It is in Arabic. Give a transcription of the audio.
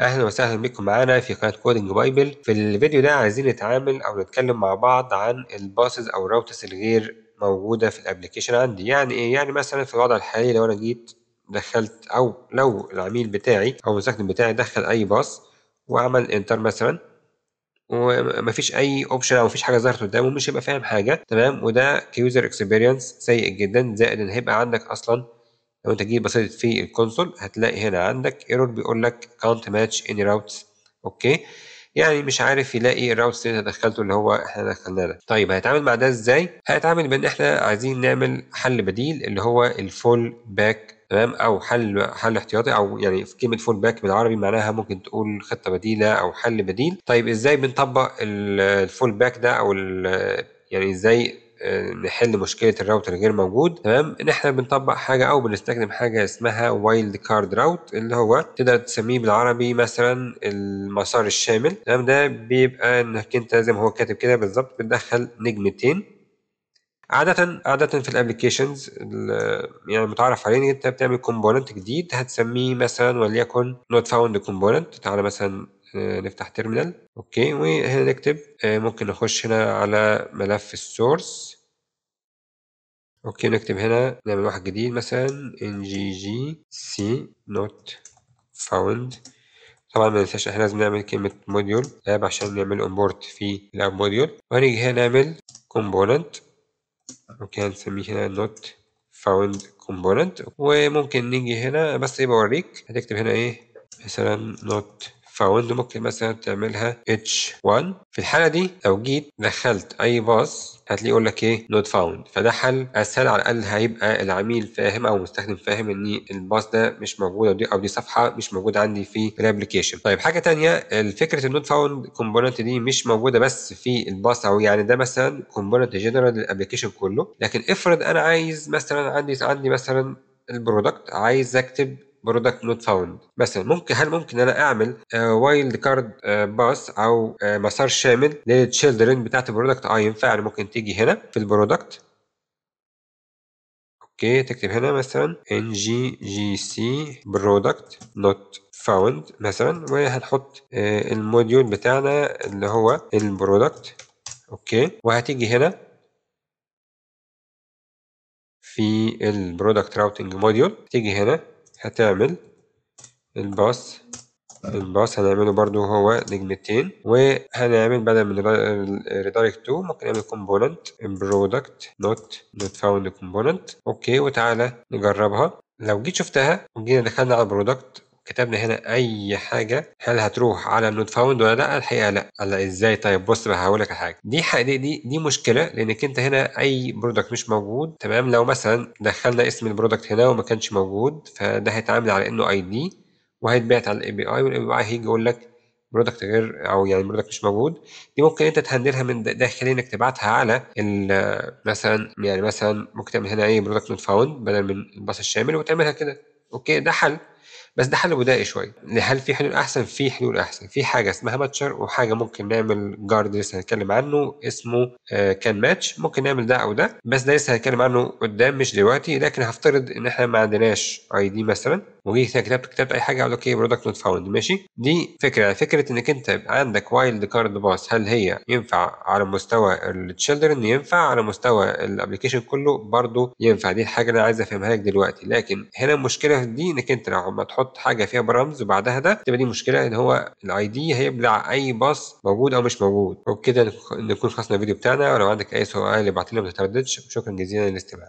أهلا وسهلا بكم معانا في قناة كودينج بايبل. في الفيديو ده عايزين نتعامل أو نتكلم مع بعض عن الباسز أو الراوترز الغير موجودة في الابليكيشن عندي. يعني إيه؟ يعني مثلا في الوضع الحالي لو أنا جيت دخلت، أو لو العميل بتاعي أو المستخدم بتاعي دخل أي باص وعمل انتر مثلا ومفيش أي اوبشن أو مفيش حاجة ظهرت قدامه، مش هيبقى فاهم حاجة. تمام، وده كيوزر اكسبيرينس سيء جدا. زائد إن هيبقى عندك أصلا لو انت جيت بصيت في الكونسول هتلاقي هنا عندك ايرور بيقول لك can't match any routes. اوكي، يعني مش عارف يلاقي الراوتس اللي انت دخلته اللي هو احنا دخلناه ده. طيب هيتعامل مع ده ازاي؟ هيتعامل بان احنا عايزين نعمل حل بديل اللي هو الفول باك. تمام، او حل احتياطي، او يعني في كلمه فول باك بالعربي معناها ممكن تقول خطه بديله او حل بديل. طيب ازاي بنطبق الفول باك ده، او يعني ازاي نحل مشكله الراوتر غير موجود؟ تمام، ان احنا بنطبق حاجه او بنستخدم حاجه اسمها وايلد كارد راوت، اللي هو تقدر تسميه بالعربي مثلا المسار الشامل. تمام، ده بيبقى انك انت زي ما هو كاتب كده بالظبط بتدخل نجمتين. عادة في الابلكيشنز يعني متعارف عليه ان انت بتعمل كومبوننت جديد هتسميه مثلا وليكن نوت فاوند كومبوننت. تعالى مثلا نفتح تيرمينال. اوكي، وهنا نكتب ممكن نخش هنا على ملف السورس. اوكي، نكتب هنا نعمل واحد جديد مثلا ngc not found. طبعا ما ننساش احنا لازم نعمل كلمة موديول اب عشان نعمل امبورت في الاب موديول، وهنيجي هنا نعمل component. اوكي، هنسميه هنا not found component. وممكن نيجي هنا بس ايه بوريك هتكتب هنا ايه مثلا not found. ممكن مثلا تعملها h1. في الحالة دي لو جيت دخلت اي باص هتلاقيه يقول لك ايه not found، فده حل اسهل. على الاقل هيبقى العميل فاهم او المستخدم فاهم ان الباص ده مش موجود، او دي صفحة مش موجودة عندي في الابلكيشن. طيب حاجة تانية، الفكرة النوت فاوند كومبوننت دي مش موجودة بس في الباص، او يعني ده مثلا كومبوننت جنرال للابلكيشن كله. لكن افرض انا عايز مثلا عندي مثلا البرودكت، عايز اكتب برودكت نوت فاوند مثلا. هل ممكن انا اعمل وايلد كارد باس او مسار شامل للتشيلدرن بتاعت البرودكت؟ ينفع. يعني ممكن تيجي هنا في البرودكت. اوكي، تكتب هنا مثلا nggc product not found مثلا، وهنحط الموديول بتاعنا اللي هو البرودكت. اوكي، وهتيجي هنا في البرودكت راوتنج موديول، تيجي هنا هتعمل الباص هنعمله برضو هو نجمتين، وهنعمل بدل من redirect to ممكن نعمل component product not found component. اوكي، وتعالى نجربها. لو جيت شفتها وجينا دخلنا على البرودكت كتبنا هنا اي حاجه، هل هتروح على النوت فاوند ولا لا؟ الحقيقه لا. لا ازاي؟ طيب بص بقى هقول لك على حاجه. دي مشكله، لانك انت هنا اي برودكت مش موجود. تمام، لو مثلا دخلنا اسم البرودكت هنا وما كانش موجود فده هيتعامل على انه اي دي وهيتبعت على الاي بي اي، والاي بي اي هيجي يقول لك برودكت غير، او يعني برودكت مش موجود. دي ممكن انت تهندلها من داخليا انك تبعتها على مثلا، يعني مثلا ممكن تعمل هنا ايه برودكت نوت فاوند بدل من الباص الشامل وتعملها كده. اوكي، ده حل، بس ده حل بدائي شويه. هل في حلول احسن؟ في حلول احسن. في حاجه اسمها ماتشر، وحاجه ممكن نعمل جارد لسه هنتكلم عنه اسمه كان ماتش. ممكن نعمل ده او ده، بس ده لسه هنتكلم عنه قدام مش دلوقتي. لكن هفترض ان احنا ما عندناش اي دي مثلا، وجيت كتبت اي حاجه اقول لك ايه برودكت نوت فاوند. ماشي، دي فكره انك انت يبقى عندك وايلد كارد باص. هل هي ينفع على مستوى التشيلدرن؟ ينفع على مستوى الابلكيشن كله برضه ينفع. دي الحاجه اللي انا عايز افهمها لك دلوقتي. لكن هنا المشكله في دي انك انت لو ما تحط حاجه فيها برامز وبعدها ده تبقى دي مشكله، ان هو الاي دي هيبلع اي باص موجود او مش موجود. وبكده نكون خلصنا الفيديو بتاعنا. ولو عندك اي سؤال ابعت لنا ما تترددش. شكرا جزيلا للاستماع.